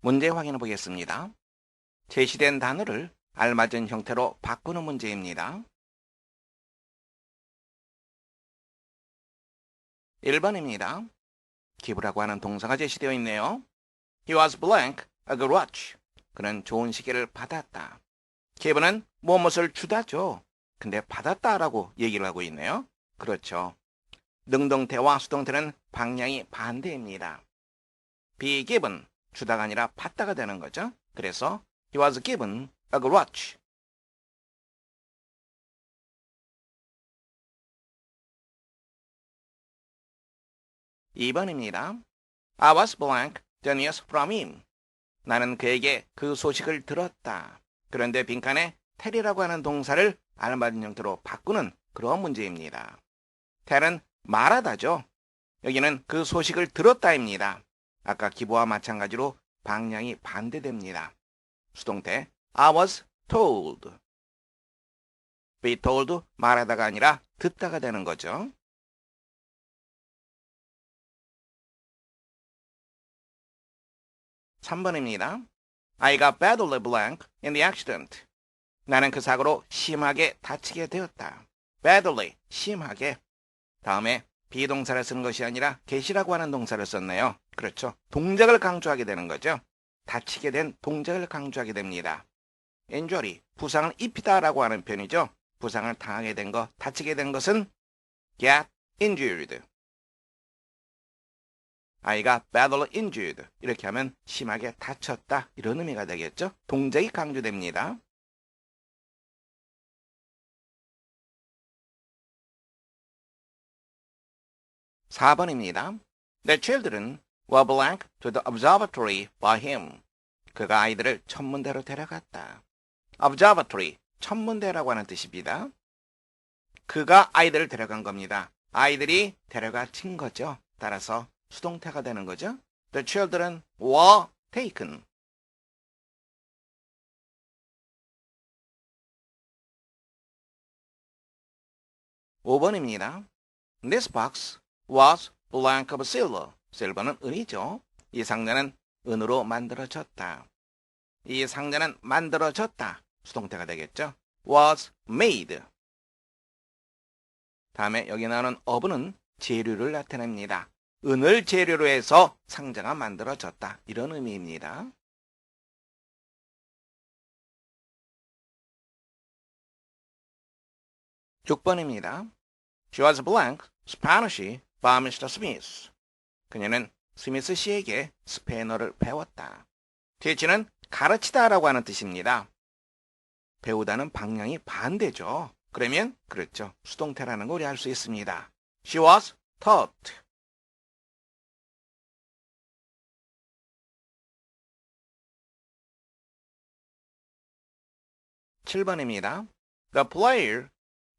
문제 확인해 보겠습니다. 제시된 단어를 알맞은 형태로 바꾸는 문제입니다. 1번입니다. 기부라고 하는 동사가 제시되어 있네요. He was blank a good watch. 그는 좋은 시계를 받았다. 기부는 무엇을 주다죠. 근데 받았다라고 얘기를 하고 있네요. 그렇죠. 능동태와 수동태는 방향이 반대입니다. be given, 주다가 아니라 받다가 되는 거죠. 그래서 he was given a good watch. 2번입니다. I was blank the news from him. 나는 그에게 그 소식을 들었다. 그런데 빈칸에 tell이라고 하는 동사를 알맞은 형태로 바꾸는 그런 문제입니다. tell은 말하다죠. 여기는 그 소식을 들었다입니다. 아까 기부와 마찬가지로 방향이 반대됩니다. 수동태 I was told. be told 말하다가 아니라 듣다가 되는 거죠. 3번입니다. I got badly blank in the accident. 나는 그 사고로 심하게 다치게 되었다. badly, 심하게. 다음에 비동사를 쓰는 것이 아니라 get이라고 하는 동사를 썼네요. 그렇죠. 동작을 강조하게 되는 거죠. 다치게 된 동작을 강조하게 됩니다. injury, 부상을 입히다라고 하는 표현이죠. 부상을 당하게 된 것, 다치게 된 것은 get injured. I got badly injured. 이렇게 하면 심하게 다쳤다. 이런 의미가 되겠죠. 동작이 강조됩니다. 4번입니다. The children were blank to the observatory by him. 그가 아이들을 천문대로 데려갔다. observatory, 천문대라고 하는 뜻입니다. 그가 아이들을 데려간 겁니다. 아이들이 데려가친 거죠. 따라서 수동태가 되는 거죠. The children were taken. 5번입니다. This box was blank of silver. silver는 은이죠. 이 상자는 은으로 만들어졌다. 이 상자는 만들어졌다. 수동태가 되겠죠. was made. 다음에 여기 나오는 of는 재료를 나타냅니다. 은을 재료로 해서 상자가 만들어졌다. 이런 의미입니다. 6번입니다. She was blank Spanish by Mr. Smith. 그녀는 스미스 씨에게 스페인어를 배웠다. teach는 가르치다라고 하는 뜻입니다. 배우다는 방향이 반대죠. 그러면 그렇죠. 수동태라는 걸 우리 알 수 있습니다. She was taught. 7번입니다. The player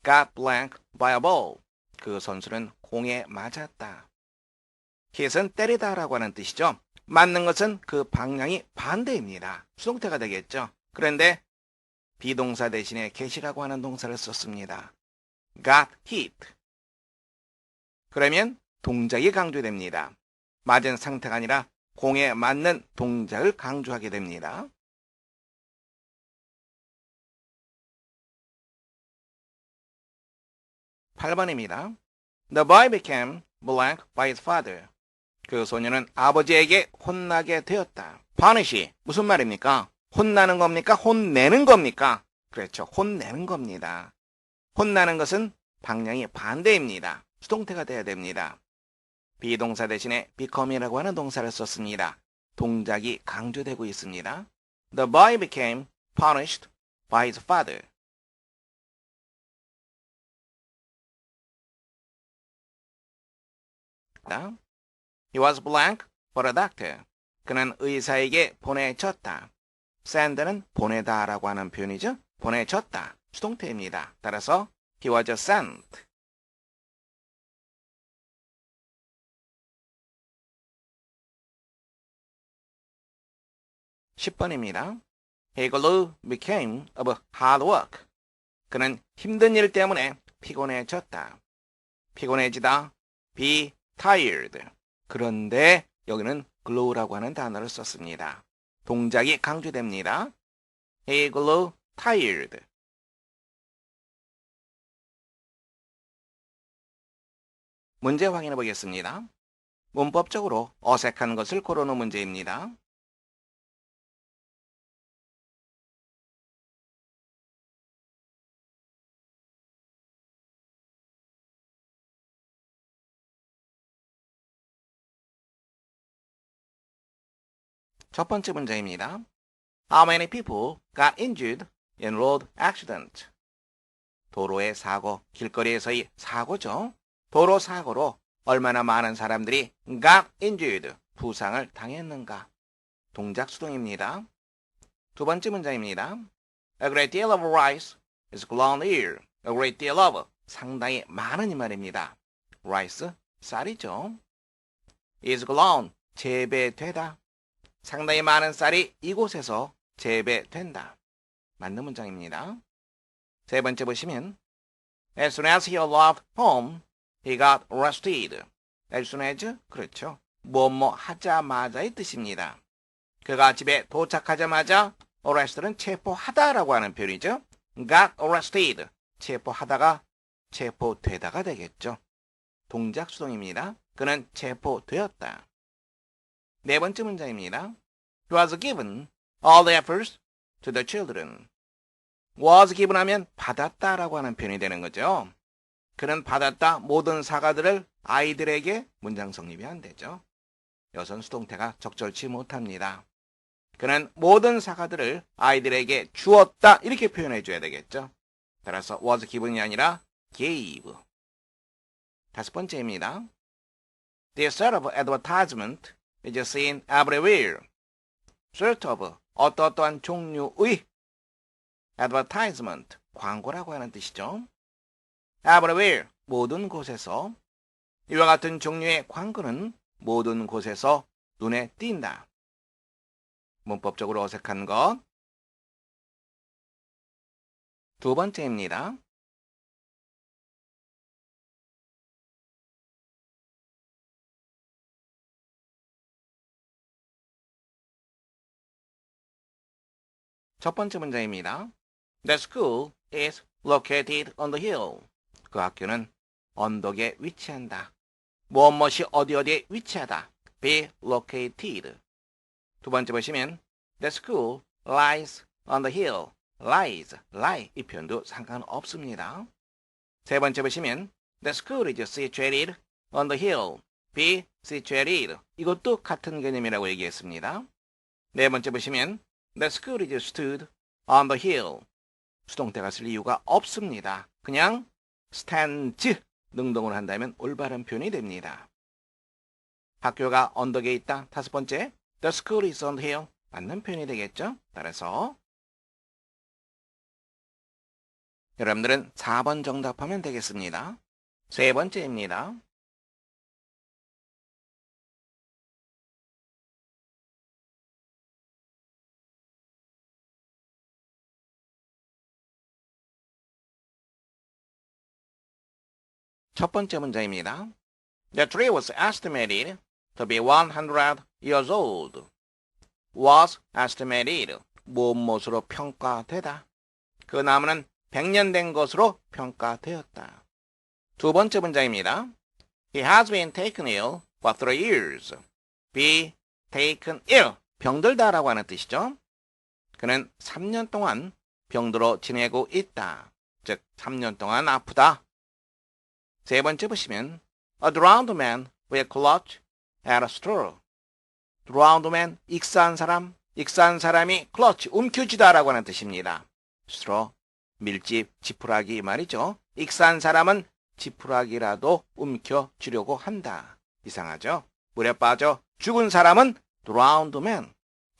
got blanked by a ball. 그 선수는 공에 맞았다. hit은 때리다라고 하는 뜻이죠. 맞는 것은 그 방향이 반대입니다. 수동태가 되겠죠. 그런데 비동사 대신에 get이라고 하는 동사를 썼습니다. got hit. 그러면 동작이 강조됩니다. 맞은 상태가 아니라 공에 맞는 동작을 강조하게 됩니다. 8번입니다. The boy became blank by his father. 그 소녀는 아버지에게 혼나게 되었다. punish, 무슨 말입니까? 혼나는 겁니까? 혼내는 겁니까? 그렇죠. 혼내는 겁니다. 혼나는 것은 방향이 반대입니다. 수동태가 돼야 됩니다. 비동사 대신에 become이라고 하는 동사를 썼습니다. 동작이 강조되고 있습니다. The boy became punished by his father. He was blank for a doctor. 그는 의사에게 보내졌다. send는 보내다라고 하는 표현이죠. 보내졌다. 수동태입니다. 따라서 he was sent. 10번입니다. He grew became of hard work. 그는 힘든 일 때문에 피곤해졌다. 피곤해지다. be tired. 그런데 여기는 glow라고 하는 단어를 썼습니다. 동작이 강조됩니다. He grew tired. 문제 확인해 보겠습니다. 문법적으로 어색한 것을 고르는 문제입니다. 첫 번째 문제입니다. How many people got injured in road accident? 도로의 사고, 길거리에서의 사고죠. 도로 사고로 얼마나 많은 사람들이 got injured, 부상을 당했는가? 동작 수동입니다. 두 번째 문제입니다. A great deal of rice is grown here. A great deal of, 상당히 많은 이 말입니다. rice, 쌀이죠. is grown, 재배되다. 상당히 많은 쌀이 이곳에서 재배된다. 맞는 문장입니다. 세 번째 보시면 As soon as he arrived home, he got arrested. As soon as, 그렇죠. 뭐뭐 하자마자의 뜻입니다. 그가 집에 도착하자마자 arrest는 체포하다라고 하는 표현이죠. got arrested, 체포하다가 체포되다가 되겠죠. 동작 수동입니다. 그는 체포되었다. 네 번째 문장입니다. He was given all the efforts to the children. was given 하면 받았다라고 하는 표현이 되는 거죠. 그는 받았다 모든 사과들을 아이들에게 문장 성립이 안 되죠. 여선 수동태가 적절치 못합니다. 그는 모든 사과들을 아이들에게 주었다 이렇게 표현해 줘야 되겠죠. 따라서 was given이 아니라 gave. 다섯 번째입니다. This sort of advertisement is seen everywhere. sort of, 어떠한 종류의 advertisement, 광고라고 하는 뜻이죠. everywhere, 모든 곳에서. 이와 같은 종류의 광고는 모든 곳에서 눈에 띈다. 문법적으로 어색한 것. 두 번째입니다. 첫 번째 문제입니다. The school is located on the hill. 그 학교는 언덕에 위치한다. 무엇이 어디에 위치하다. be located. 두 번째 보시면 The school lies on the hill. lies, lie 이 표현도 상관없습니다. 세 번째 보시면 The school is situated on the hill. be situated. 이것도 같은 개념이라고 얘기했습니다. 네 번째 보시면 The school is stood on the hill. 수동태가 쓸 이유가 없습니다. 그냥 stands 능동을 한다면 올바른 표현이 됩니다. 학교가 언덕에 있다. 다섯 번째, The school is on the hill. 맞는 표현이 되겠죠? 따라서 여러분들은 4번 정답하면 되겠습니다. 세 번째입니다. 첫 번째 문제입니다. The tree was estimated to be 100 years old. was estimated. 무엇으로 평가되다. 그 나무는 100년 된 것으로 평가되었다. 두 번째 문제입니다. He has been taken ill for 3 years. be taken ill. 병들다라고 하는 뜻이죠. 그는 3년 동안 병들어 지내고 있다. 즉 3년 동안 아프다. 세 번째 보시면 A drowned man will clutch at a straw. drowned man, 익사한 사람, 익사한 사람이 clutch, 움켜쥐다라고 하는 뜻입니다. straw, 밀집, 지푸라기 말이죠. 익사한 사람은 지푸라기라도 움켜쥐려고 한다. 이상하죠? 물에 빠져 죽은 사람은 drowned man,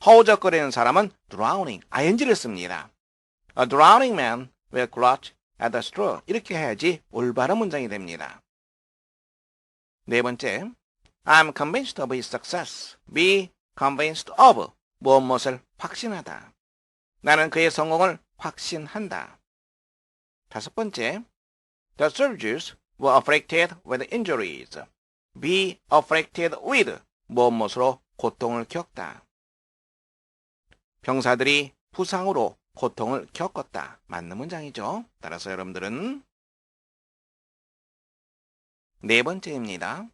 허우적거리는 사람은 drowning, ing를 씁니다. A drowning man will clutch at the straw. 이렇게 해야지 올바른 문장이 됩니다. 네 번째, I'm convinced of his success. be convinced of. 무엇을 확신하다. 나는 그의 성공을 확신한다. 다섯 번째, The soldiers were afflicted with injuries. be afflicted with. 무엇으로 고통을 겪다. 병사들이 부상으로 고통을 겪었다. 맞는 문장이죠. 따라서 여러분들은 네 번째입니다.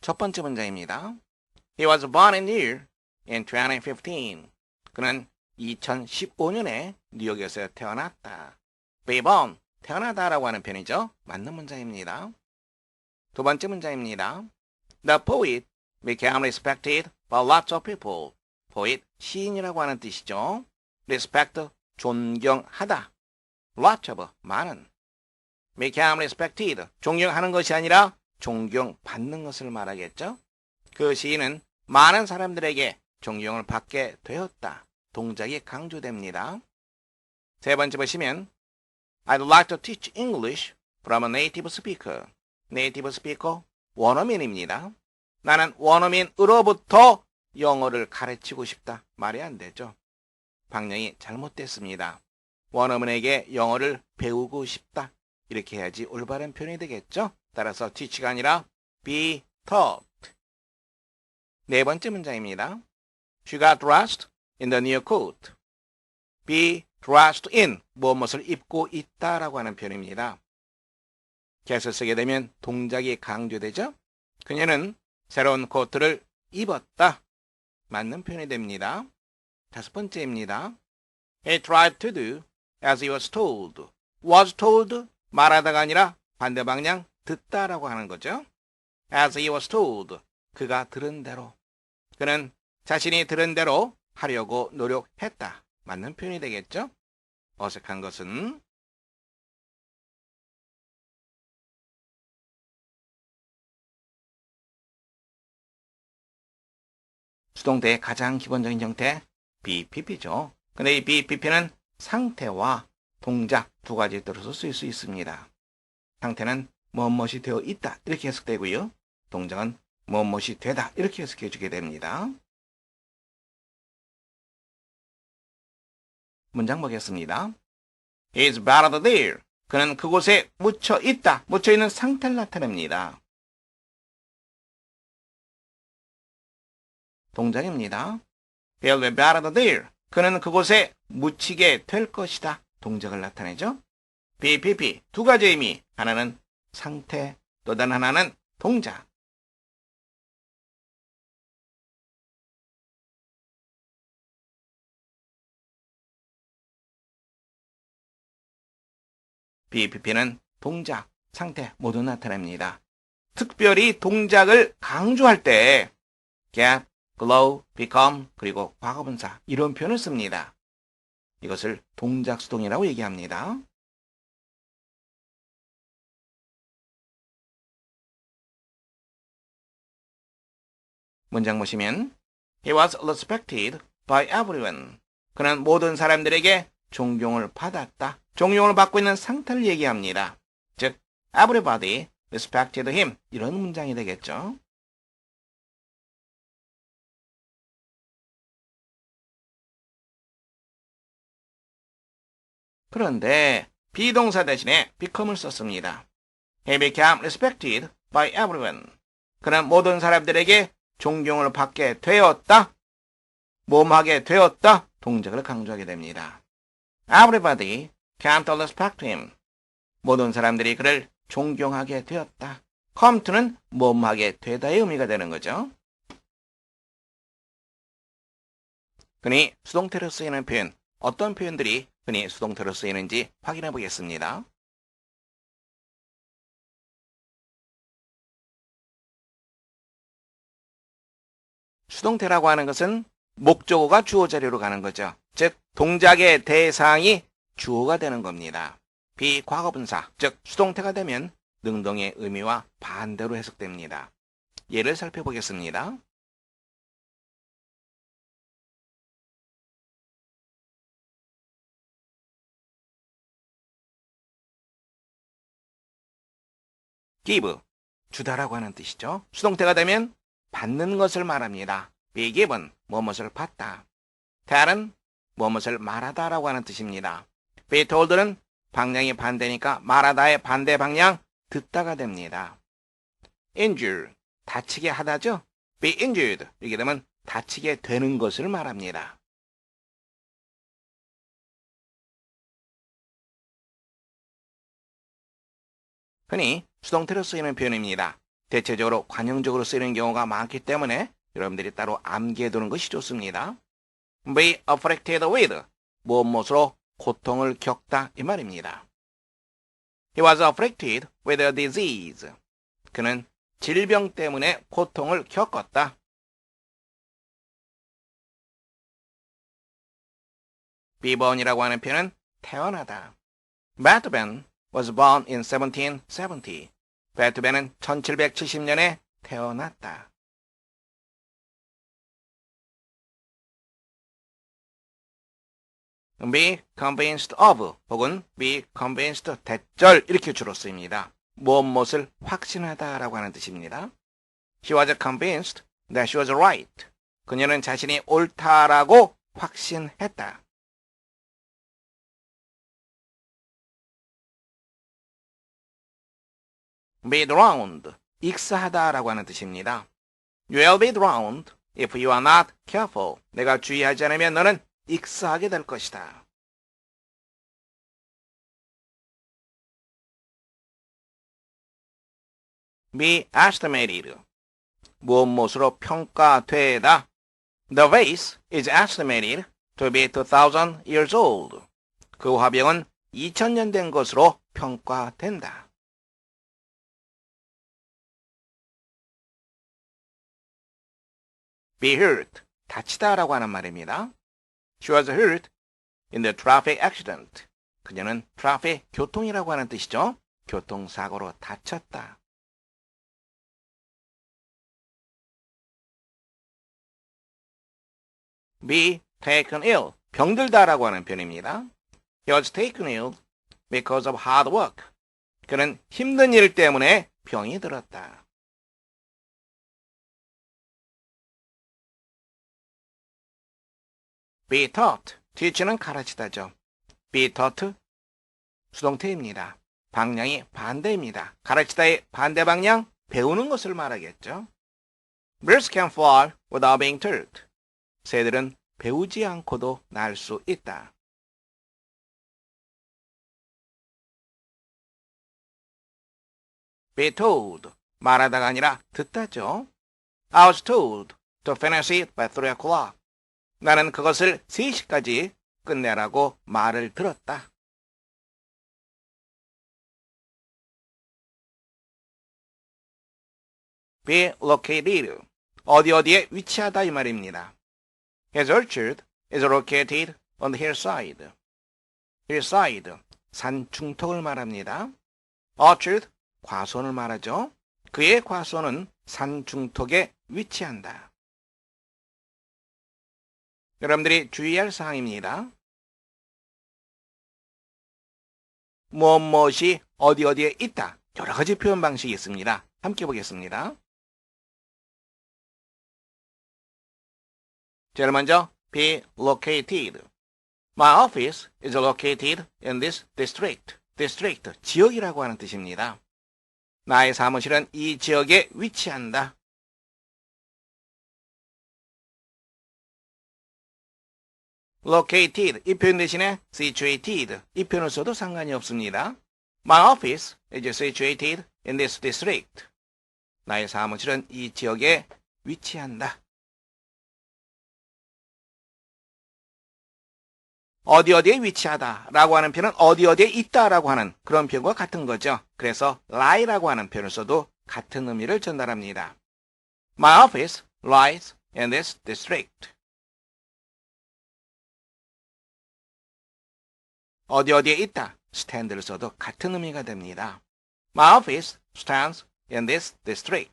첫 번째 문장입니다. He was born in New York in 2015. 그는 2015년에 뉴욕에서 태어났다. Be born, 태어나다라고 하는 표현이죠. 맞는 문장입니다. 두 번째 문장입니다. The poet became respected by lots of people. poet, 시인이라고 하는 뜻이죠. respect, 존경하다. lots of, 많은. became respected, 존경하는 것이 아니라 존경받는 것을 말하겠죠. 그 시인은 많은 사람들에게 존경을 받게 되었다. 동작이 강조됩니다. 세 번째 보시면 I'd like to teach English from a native speaker. 네이티브 스피커, 원어민입니다. 나는 원어민으로부터 영어를 가르치고 싶다. 말이 안 되죠. 방향이 잘못됐습니다. 원어민에게 영어를 배우고 싶다. 이렇게 해야지 올바른 표현이 되겠죠. 따라서 teach가 아니라 be taught. 네 번째 문장입니다. She got dressed in the new coat. be dressed in, 무엇을 입고 있다라고 하는 표현입니다. get을 쓰게 되면 동작이 강조되죠. 그녀는 새로운 코트를 입었다. 맞는 표현이 됩니다. 다섯 번째입니다. He tried to do as he was told. was told, 말하다가 아니라 반대 방향, 듣다라고 하는 거죠. as he was told, 그가 들은 대로. 그는 자신이 들은 대로 하려고 노력했다. 맞는 표현이 되겠죠. 어색한 것은 수동태의 가장 기본적인 형태 BPP죠. 근데 이 BPP는 상태와 동작 두 가지 들어서 쓰일 수 있습니다. 상태는 무엇이 되어 있다 이렇게 해석되고요. 동작은 무엇이 되다 이렇게 해석해 주게 됩니다. 문장 보겠습니다. He is buried there. 그는 그곳에 묻혀 있다. 묻혀 있는 상태를 나타냅니다. 동작입니다. He will be buried there. 그는 그곳에 묻히게 될 것이다. 동작을 나타내죠. BPP 두 가지 의미. 하나는 상태, 또 다른 하나는 동작. BPP는 동작, 상태 모두 나타냅니다. 특별히 동작을 강조할 때 get, glow, become, 그리고 과거분사 이런 표현을 씁니다. 이것을 동작 수동이라고 얘기합니다. 문장 보시면 He was respected by everyone. 그는 모든 사람들에게 존경을 받았다. 존경을 받고 있는 상태를 얘기합니다. 즉, everybody respected him. 이런 문장이 되겠죠. 그런데 비동사 대신에 become을 썼습니다. He became respected by everyone. 그는 모든 사람들에게 존경을 받게 되었다. 모험하게 되었다. 동작을 강조하게 됩니다. Everybody came to respect him. 모든 사람들이 그를 존경하게 되었다. come to는 모험하게 되다의 의미가 되는 거죠. 흔히 수동태로 쓰이는 표현, 어떤 표현들이 흔히 수동태로 쓰이는지 확인해 보겠습니다. 수동태라고 하는 것은 목적어가 주어 자리로 가는 거죠. 즉, 동작의 대상이 주어가 되는 겁니다. 비과거분사, 즉 수동태가 되면 능동의 의미와 반대로 해석됩니다. 예를 살펴보겠습니다. give, 주다라고 하는 뜻이죠. 수동태가 되면 받는 것을 말합니다. be given, 무엇을 받다. tell은 무엇을 말하다라고 하는 뜻입니다. be told는 방향이 반대니까 말하다의 반대 방향 듣다가 됩니다. injure, 다치게 하다죠. be injured, 이렇게 되면 다치게 되는 것을 말합니다. 흔히 수동태로 쓰이는 표현입니다. 대체적으로 관용적으로 쓰이는 경우가 많기 때문에 여러분들이 따로 암기해두는 것이 좋습니다. be afflicted with, 무엇으로 고통을 겪다 이 말입니다. He was afflicted with a disease. 그는 질병 때문에 고통을 겪었다. be born이라고 하는 표현은 태어나다. Beethoven was born in 1770. 베토벤은 1770년에 태어났다. be convinced of 혹은 be convinced 대절 이렇게 주로 쓰입니다. 무엇을 확신하다라고 하는 뜻입니다. She was convinced that she was right. 그녀는 자신이 옳다라고 확신했다. be drowned, 익사하다라고 하는 뜻입니다. You will be drowned if you are not careful. 내가 주의하지 않으면 너는 익사하게 될 것이다. be estimated, 무엇으로 평가되다. The vase is estimated to be 2000 years old. 그 화병은 2000년 된 것으로 평가된다. be hurt, 다치다라고 하는 말입니다. She was hurt in the traffic accident. 그녀는 트래픽, 교통이라고 하는 뜻이죠. 교통사고로 다쳤다. be taken ill, 병들다라고 하는 표현입니다. He was taken ill because of hard work. 그는 힘든 일 때문에 병이 들었다. be taught, teach는 가르치다죠. be taught, 수동태입니다. 방향이 반대입니다. 가르치다의 반대 방향, 배우는 것을 말하겠죠. Birds can fly without being taught. 새들은 배우지 않고도 날 수 있다. be told, 말하다가 아니라 듣다죠. I was told to finish it by 3 o'clock. 나는 그것을 3시까지 끝내라고 말을 들었다. be located, 어디에 위치하다 이 말입니다. His orchard is located on the hillside. hillside, 산 중턱을 말합니다. orchard, 과수원을 말하죠. 그의 과수원은 산 중턱에 위치한다. 여러분들이 주의할 사항입니다. 무엇이 어디에 있다. 여러 가지 표현 방식이 있습니다. 함께 보겠습니다. 제일 먼저 be located. My office is located in this district. district, 지역이라고 하는 뜻입니다. 나의 사무실은 이 지역에 위치한다. located, 이 표현 대신에 situated, 이 표현을 써도 상관이 없습니다. My office is situated in this district. 나의 사무실은 이 지역에 위치한다. 어디에 위치하다 라고 하는 표현은 어디에 있다 라고 하는 그런 표현과 같은 거죠. 그래서 lie라고 하는 표현을 써도 같은 의미를 전달합니다. My office lies in this district. 어디에 있다, stand를 써도 같은 의미가 됩니다. My office stands in this district.